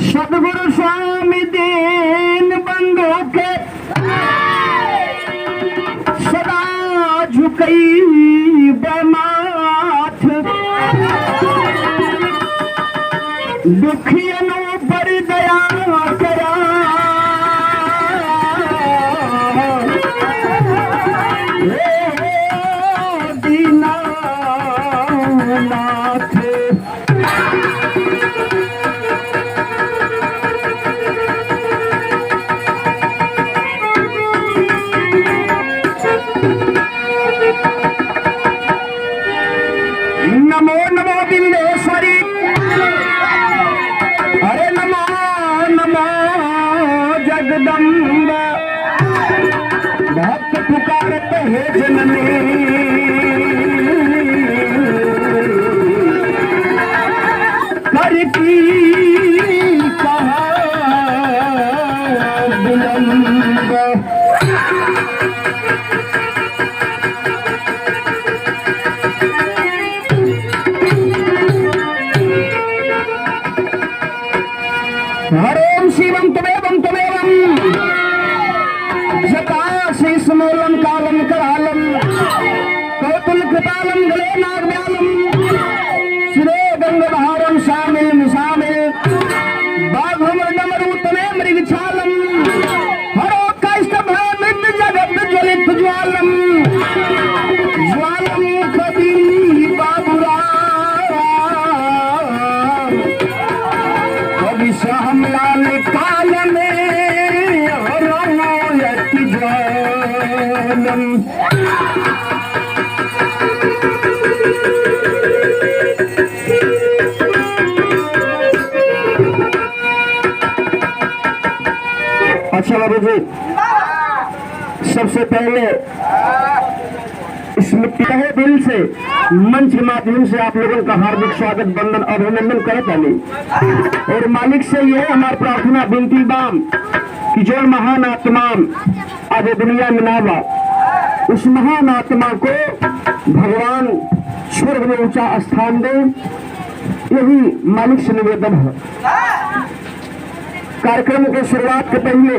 सदगुरु स्वामी दीन बंधु के सदा झुकई बमाथ दुखियनों पर दया करा दीनानाथ। नमो नमो बिंदेश्वरी, अरे नमो नमो जगदम्बा, भक्त पुकारत है जननी करती कहा बुलंद। हरोम शिवम तमेवम तमेवम जटाशीषमूलम कालम करालम कौतुल कृपालम गले नागव्यालम सिरे गंगधारम शामिल मिशामिल बाघम डमरूतमे मृगछालम हरो काष्ठभयमित जगत ज्वलित ज्वालम ज्वालम कवि बाबुरा श्यामलाल काल में रोयत ज्वालम। अच्छा बाबू जी, सबसे पहले इस मिट्टी के दिल से मंच के माध्यम से आप लोगों का हार्दिक स्वागत वंदन अभिनंदन करत हनी और मालिक से ये हमारी प्रार्थना विनती बाम कि जो महान आत्मा आज दुनिया में नावा उस महान आत्मा को भगवान स्वर्ग में ऊंचा स्थान दे, यही मालिक से निवेदन है। कार्यक्रम की शुरुआत के पहले